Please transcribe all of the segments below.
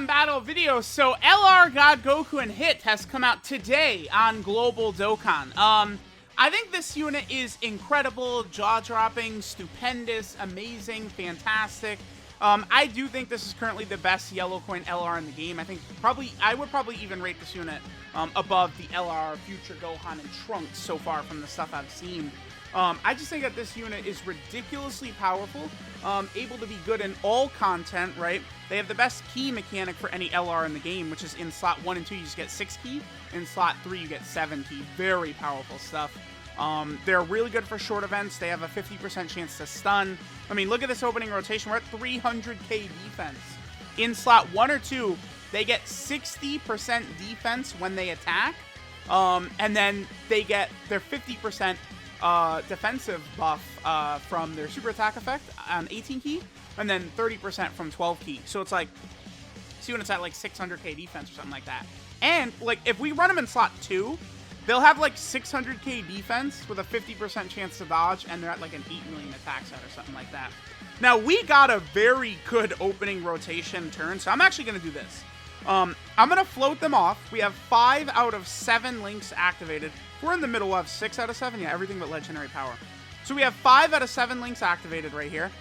battle video. So LR God Goku and Hit has come out today on Global Dokkan. I think this unit is incredible, jaw-dropping, stupendous, amazing, fantastic. I do think this is currently the best yellow coin LR in the game. I would probably even rate this unit above the LR Future Gohan and Trunks so far from the stuff I've seen. I just think that this unit is ridiculously powerful, able to be good in all content, right? They have the best key mechanic for any LR in the game, which is in slot 1 and 2, you just get 6 key. In slot 3, you get 7 key. Very powerful stuff. They're really good for short events. They have a 50% chance to stun. I mean, look at this opening rotation. We're at 300k defense. In slot 1 or 2, they get 60% defense when they attack. And then they get their 50% defensive buff from their super attack effect on 18 key, and then 30% from 12 key. So it's like, see when it's at like 600k defense or something like that. And like if we run them in slot 2, they'll have like 600k defense with a 50% chance to dodge, and they're at like an 8 million attack set or something like that. Now we got a very good opening rotation turn, so I'm actually gonna do this. I'm gonna float them off. We have 5 out of 7 links activated. We're in the middle of 6 out of 7. Yeah, everything but legendary power. So we have 5 out of 7 links activated right here.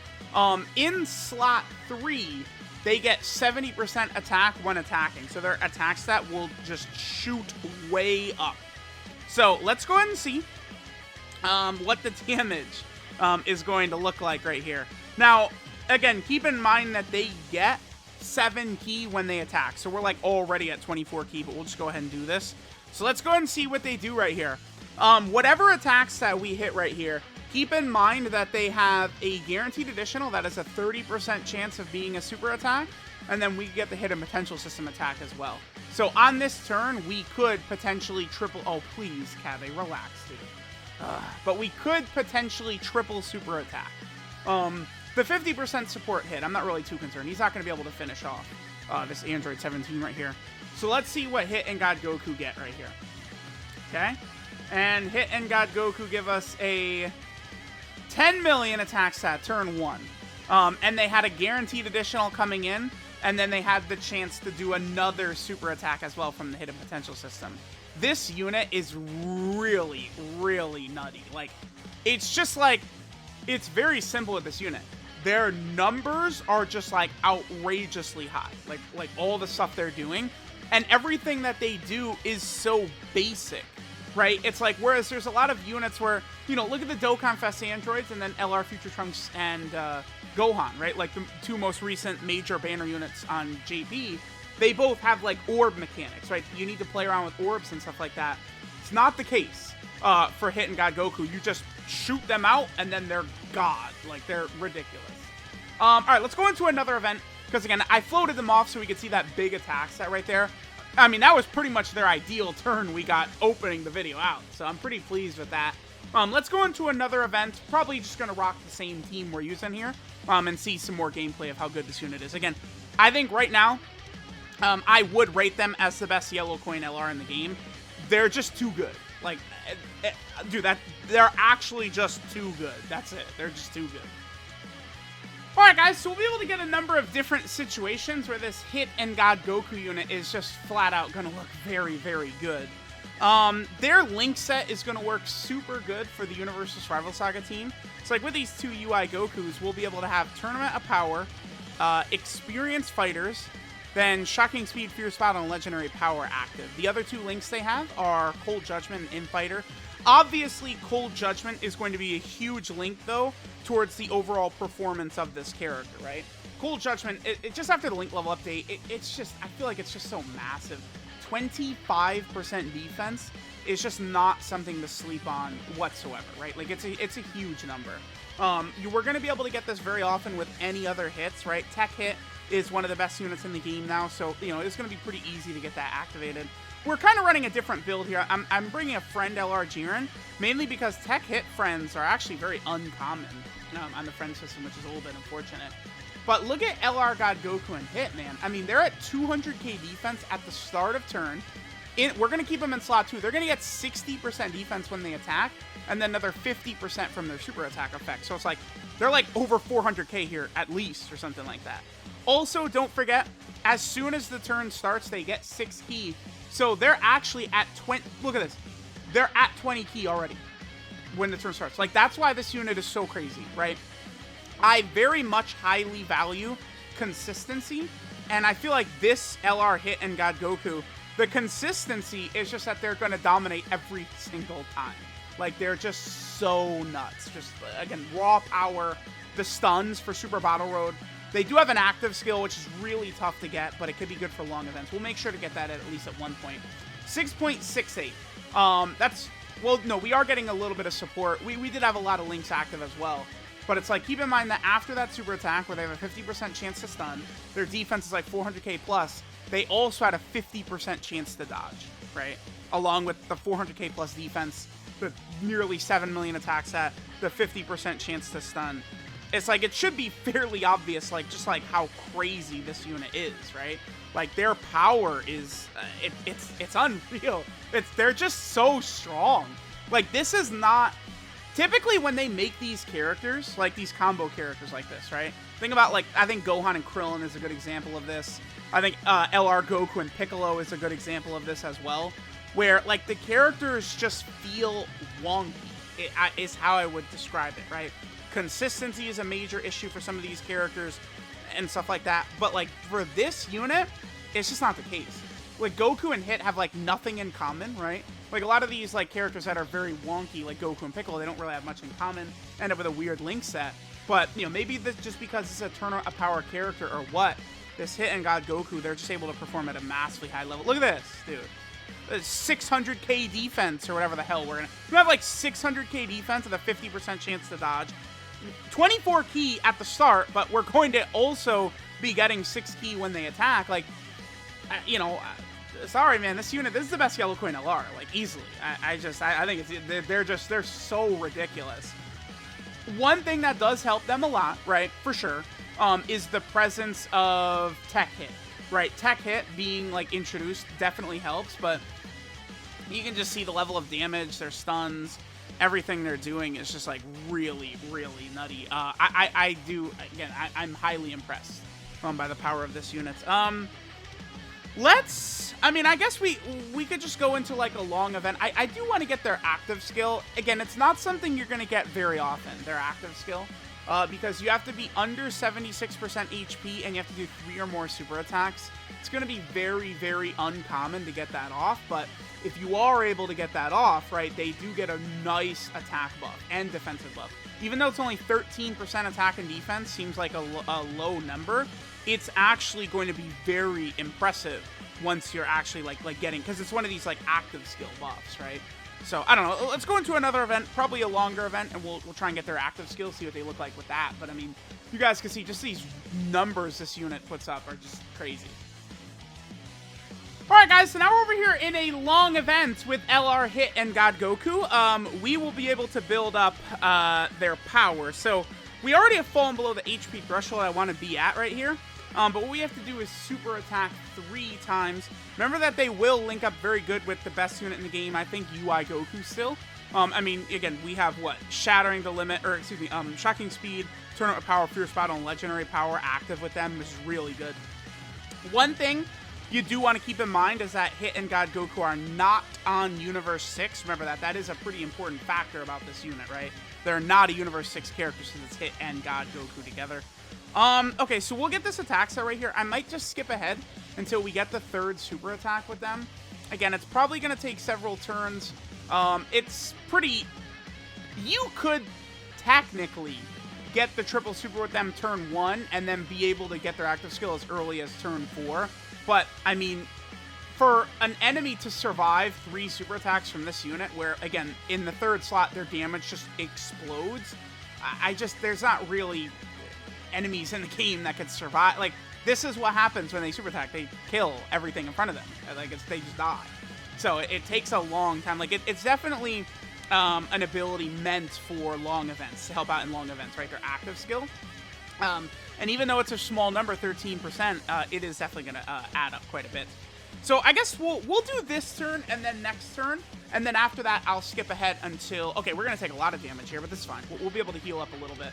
In slot 3, they get 70% attack when attacking. So their attack stat will just shoot way up. So let's go ahead and see what the damage is going to look like right here. Now, again, keep in mind that they get 7 key when they attack. So we're like already at 24 key, but we'll just go ahead and do this. So let's go ahead and see what they do right here. Whatever attacks that we hit right here, keep in mind that they have a guaranteed additional that is a 30% chance of being a super attack, and then we get the hidden potential system attack as well. So on this turn, we could potentially triple... Oh, please, Cabe, relax, dude. But we could potentially triple super attack. The 50% support hit, I'm not really too concerned. He's not going to be able to finish off this Android 17 right here. So let's see what Hit and God Goku get right here. Okay? And Hit and God Goku give us a 10 million attack stat turn 1. And they had a guaranteed additional coming in, and then they had the chance to do another super attack as well from the hidden potential system. This unit is really, really nutty. Like, it's just like, it's very simple with this unit. Their numbers are just like outrageously high. Like all the stuff they're doing. And everything that they do is so basic, right? It's like, whereas there's a lot of units where, you know, look at the Dokkan Fest androids and then LR Future Trunks and Gohan, right? Like the 2 most recent major banner units on JP, they both have like orb mechanics, right? You need to play around with orbs and stuff like that. It's not the case for Hit and God Goku. You just shoot them out and then they're God. Like, they're ridiculous. All right, let's go into another event. Because, again, I floated them off so we could see that big attack set right there. I mean, that was pretty much their ideal turn we got opening the video out. So I'm pretty pleased with that. Let's go into another event. Probably just going to rock the same team we're using here. And see some more gameplay of how good this unit is. Again, I think right now, I would rate them as the best yellow coin LR in the game. They're just too good. Like, dude, they're actually just too good. That's it. They're just too good. Alright guys, so we'll be able to get a number of different situations where this Hit and God Goku unit is just flat out going to look very, very good. Their link set is going to work super good for the Universal Survival Saga team. So like with these 2 UI Gokus, we'll be able to have Tournament of Power, Experienced Fighters, then Shocking Speed, Fierce Battle, and Legendary Power active. The other 2 links they have are Cold Judgment and Infighter. Obviously, Cold Judgment is going to be a huge link, though, towards the overall performance of this character, right? Cold Judgment, it just after the link level update, it's just, I feel like it's just so massive. 25% defense is just not something to sleep on whatsoever, right? Like, it's a huge number. You were going to be able to get this very often with any other hits, right? Tech Hit is one of the best units in the game now, so, you know, it's going to be pretty easy to get that activated. We're kind of running a different build here. I'm bringing a friend LR Jiren, mainly because Tech Hit friends are actually very uncommon on the friend system, which is a little bit unfortunate. But look at LR God Goku and Hit, man. I mean, they're at 200k defense at the start of turn. we're going to keep them in slot 2. They're going to get 60% defense when they attack, and then another 50% from their super attack effect. So it's like, they're like over 400k here at least, or something like that. Also, don't forget, as soon as the turn starts, they get 6 ki. So they're actually at 20, look at this. They're at 20 ki already when the turn starts. Like, that's why this unit is so crazy, right? I very much highly value consistency, and I feel like this LR hit and God Goku, the consistency is just that they're going to dominate every single time. Like, they're just so nuts. Just, again, raw power, the stuns for Super Battle Road. They do have an active skill, which is really tough to get, but it could be good for long events. We'll make sure to get that at least at one point. 6.68. That's, well, no, we are getting a little bit of support. We did have a lot of links active as well. But it's like, keep in mind that after that super attack, where they have a 50% chance to stun, their defense is like 400k plus, they also had a 50% chance to dodge, right? Along with the 400k plus defense, the nearly 7 million attack set, the 50% chance to stun. It's like, it should be fairly obvious, like, just like how crazy this unit is, right? Like, their power is, it's unreal. They're just so strong. Like, this is not... Typically, when they make these characters, like these combo characters like this, right? Think about, like, I think Gohan and Krillin is a good example of this. I think LR Goku and Piccolo is a good example of this as well. Where, like, the characters just feel wonky, is how I would describe it, right? Consistency is a major issue for some of these characters and stuff like that. But, like, for this unit, it's just not the case. Like, Goku and Hit have, like, nothing in common, right? Like, a lot of these, like, characters that are very wonky, like Goku and Piccolo, they don't really have much in common, end up with a weird link set. But, you know, maybe this just because it's a turn a power character or what, this Hit and God Goku, they're just able to perform at a massively high level. Look at this, dude. 600k defense or whatever the hell we're gonna... We have, like, 600k defense with a 50% chance to dodge. 24 ki at the start, but we're going to also be getting 6 ki when they attack. Like, you know... Sorry, man. This unit, this is the best Yellow Coin LR, like, easily. I think it's, they're so ridiculous. One thing that does help them a lot, right, for sure, is the presence of Tech Hit, right? Tech Hit being, like, introduced definitely helps, but you can just see the level of damage, their stuns, everything they're doing is just, like, really, really nutty. I do, again, I'm highly impressed by the power of this unit. I mean, I guess we could just go into, like, a long event. I do want to get their active skill. Again, it's not something you're going to get very often, their active skill, because you have to be under 76% HP and you have to do 3 or more super attacks. It's going to be very, very uncommon to get that off, but if you are able to get that off, right, they do get a nice attack buff and defensive buff. Even though it's only 13% attack and defense, seems like a low number, it's actually going to be very impressive once you're actually, like getting, because it's one of these, like, active skill buffs, right? So, I don't know. Let's go into another event, probably a longer event, and we'll try and get their active skills, see what they look like with that. But, I mean, you guys can see just these numbers this unit puts up are just crazy. Alright, guys, so now we're over here in a long event with LR Hit and God Goku. We will be able to build up their power. So, we already have fallen below the HP threshold I want to be at right here. But what we have to do is super attack 3 times. Remember that they will link up very good with the best unit in the game, I think UI Goku still. I mean, again, we have what? Shattering the limit, or excuse me, Shocking Speed, Tournament of Power, Fierce Battle, and Legendary Power active with them, which is really good. One thing you do want to keep in mind is that Hit and God Goku are not on Universe 6. Remember that. That is a pretty important factor about this unit, right? They're not a Universe 6 character since it's Hit and God Goku together. Okay, so we'll get this attack set right here. I might just skip ahead until we get the 3rd super attack with them. Again, it's probably going to take several turns. It's pretty... You could technically get the triple super with them turn 1 and then be able to get their active skill as early as turn 4. But, I mean, for an enemy to survive 3 super attacks from this unit, where, again, in the 3rd slot, their damage just explodes, there's not really enemies in the game that could survive. Like, this is what happens when they super attack. They kill everything in front of them. Like, they just die. So it takes a long time. Like, it's definitely an ability meant for long events, to help out in long events, right? Their active skill. And even though it's a small number, 13%, it is definitely going to add up quite a bit. So I guess we'll do this turn and then next turn, and then after that I'll skip ahead until, okay, we're gonna take a lot of damage here, but this is fine. We'll be able to heal up a little bit.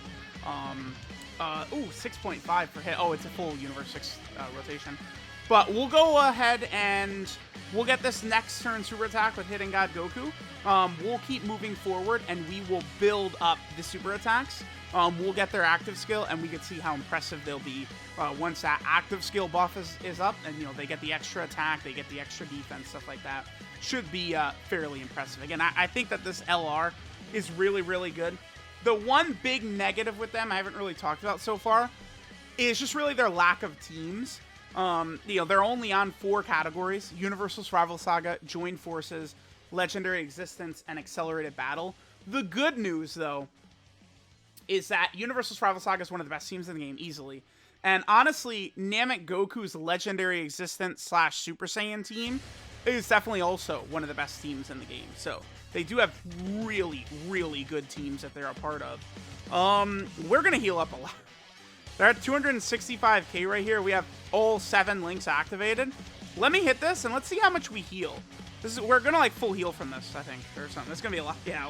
Ooh, 6.5 for hit. Oh, it's a full Universe 6 rotation. But we'll go ahead and we'll get this next turn super attack with hitting God Goku. We'll keep moving forward and we will build up the super attacks. We'll get their active skill and we can see how impressive they'll be once that active skill buff is up, and you know they get the extra attack, they get the extra defense, stuff like that. Should be fairly impressive. Again, I think that this LR is really, really good. The one big negative with them I haven't really talked about so far is just really their lack of teams. You know, they're only on 4 categories: Universal Survival Saga, Joined Forces, Legendary Existence, and Accelerated Battle. The good news, though, is that Universal Survival Saga is one of the best teams in the game, easily. And honestly, Namek Goku's Legendary Existence / Super Saiyan team is definitely also one of the best teams in the game. So they do have really, really good teams that they're a part of. We're going to heal up a lot. They're at 265k right here. We have all 7 links activated. Let me hit this and let's see how much we heal. We're gonna like full heal from this, I think, or something. It's gonna be a lot, yeah, a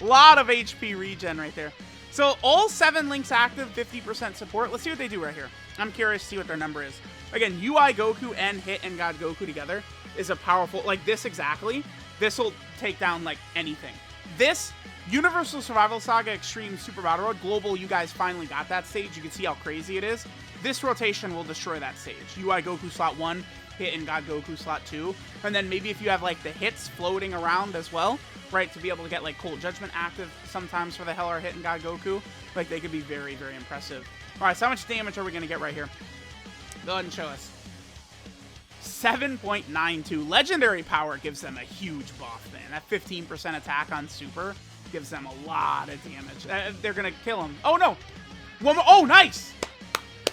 lot of HP regen right there. So all 7 links active, 50% support. Let's see what they do right here. I'm curious to see what their number is. Again, UI Goku and Hit and God Goku together is a powerful, like this exactly. This will take down like anything. This Universal Survival Saga Extreme Super Battle Road Global, you guys finally got that stage. You can see how crazy it is. This rotation will destroy that stage. UI Goku slot 1, Hit and God Goku slot 2, and then maybe if you have like the hits floating around as well, right, to be able to get like Cold Judgment active sometimes for the Hell or Hit and God Goku, like they could be very, very impressive. All right, so how much damage are we gonna get right here? Go ahead and show us. 7.92. Legendary power gives them a huge buff, man. That 15% attack on super gives them a lot of damage. They're gonna kill him. Oh no! One more. Oh, nice!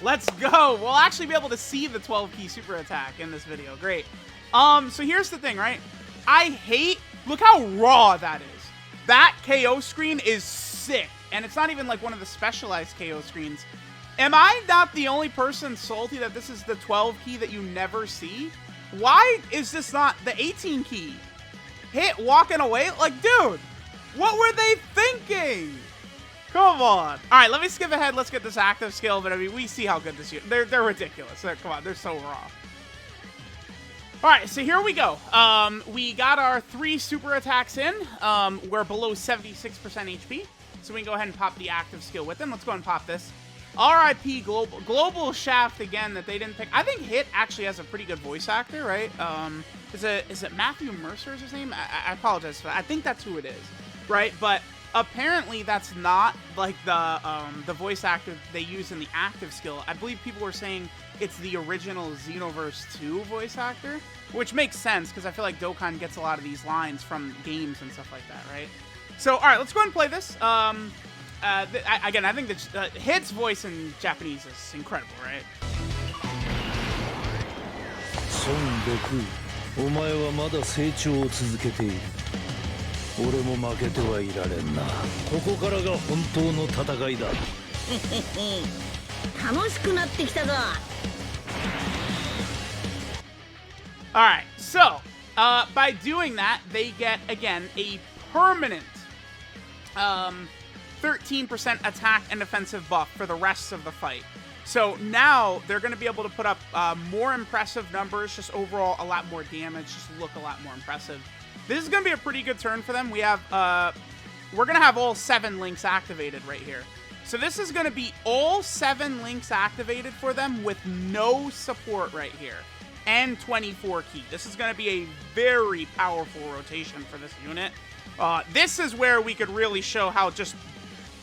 Let's go. We'll actually be able to see the 12-key super attack in this video. Great. So here's the thing, right? Look how raw that is. That KO screen is sick. And it's not even like one of the specialized KO screens. Am I not the only person salty that this is the 12-key that you never see? Why is this not the 18-key? Hit walking away? Like, dude, what were they thinking? Come on. All right, let me skip ahead. Let's get this active skill. But I mean, we see how good this is. They're ridiculous. Come on, they're so raw. All right, so here we go. We got our 3 super attacks in. We're below 76% HP. So we can go ahead and pop the active skill with them. Let's go and pop this. RIP Global Shaft again that they didn't pick. I think Hit actually has a pretty good voice actor, right? Is it Matthew Mercer is his name? I apologize for that. I think that's who it is, right? But apparently that's not like the voice actor they use in the active skill. I believe people were saying it's the original Xenoverse 2 voice actor, which makes sense because I feel like Dokkan gets a lot of these lines from games and stuff like that, right? So, all right, let's go ahead and play this. Again, I think that Hit's voice in Japanese is incredible, right? Son Goku, お前はまだ成長を続けている。俺も負けてはいられんな。ここからが本当の戦いだ。楽しくなってきたぞ。All right, so by doing that, they get again a permanent 13% attack and defensive buff for the rest of the fight. So now they're going to be able to put up more impressive numbers, just overall a lot more damage, just look a lot more impressive. This is going to be a pretty good turn for them. We have, we're going to have all 7 links activated right here. So this is going to be all 7 links activated for them with no support right here. And 24 key. This is going to be a very powerful rotation for this unit. This is where we could really show how just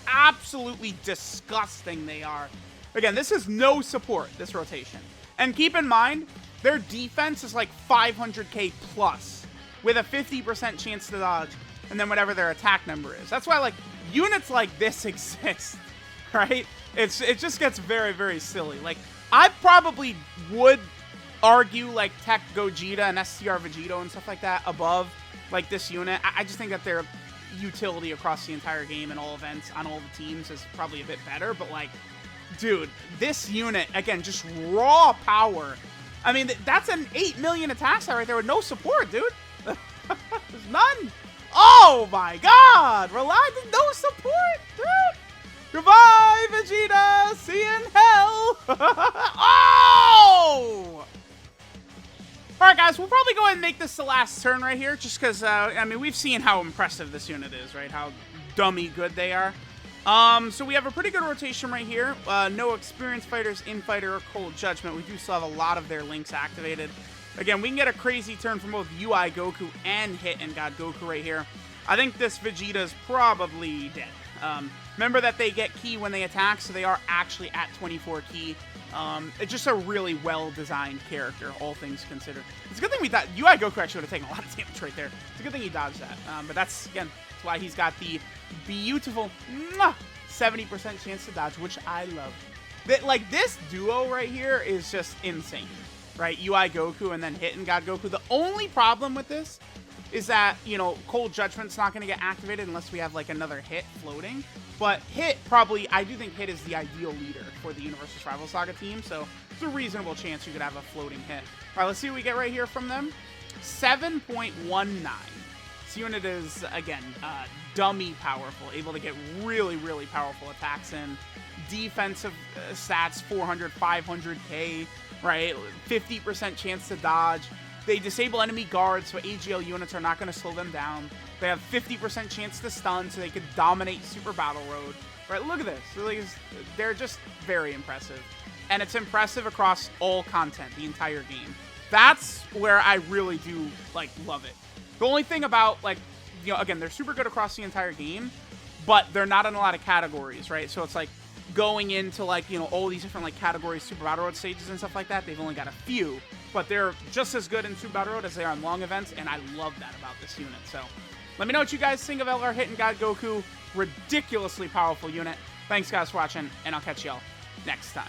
absolutely disgusting they are. Again, this is no support, this rotation. And keep in mind, their defense is like 500k plus with a 50% chance to dodge and then whatever their attack number is. That's why like units like this exist, right? It just gets very, very silly. Like I probably would argue like Tech Gogeta and STR Vegito and stuff like that above like this unit. I just think that their utility across the entire game and all events on all the teams is probably a bit better, but like, dude, this unit, again, just raw power. I mean, that's an 8 million attack stat right there with no support, dude. There's none. Oh my god! Relax, no support, dude. Goodbye, Vegeta. See you in hell. Oh! Alright, guys, we'll probably go ahead and make this the last turn right here, just because, I mean, we've seen how impressive this unit is, right? How dummy good they are. So we have a pretty good rotation right here. No experienced fighters, in-fighter, or cold judgment. We do still have a lot of their links activated. Again, we can get a crazy turn from both UI Goku and Hit and God Goku right here. I think this Vegeta's probably dead. Remember that they get ki when they attack, so they are actually at 24 ki. It's just a really well-designed character, all things considered. It's a good thing we thought UI Goku actually would have taken a lot of damage right there. It's a good thing he dodged that. But that's, again, that's why he's got the beautiful 70% chance to dodge, which I love. Like, this duo right here is just insane, right? UI Goku and then Hit and God Goku. The only problem with this is that, you know, Cold Judgment's not going to get activated unless we have, like, another Hit floating. But Hit probably, I do think Hit is the ideal leader for the Universus Rival Saga team, so it's a reasonable chance you could have a floating Hit. All right, let's see what we get right here from them. 7.19. This unit is, again, dummy powerful, able to get really, really powerful attacks in. Defensive stats, 400, 500k, right? 50% chance to dodge. They disable enemy guards, so AGL units are not going to slow them down. They have 50% chance to stun, so they could dominate Super Battle Road. Right, look at this. Really, they're just very impressive. And it's impressive across all content, the entire game. That's where I really do, like, love it. The only thing about, like, you know, again, they're super good across the entire game, but they're not in a lot of categories, right? So it's like going into, like, you know, all these different, like, categories, Super Battle Road stages and stuff like that. They've only got a few, but they're just as good in Super Battle Road as they are in long events, and I love that about this unit. So let me know what you guys think of LR Hit and God Goku. Ridiculously powerful unit. Thanks, guys, for watching, and I'll catch y'all next time.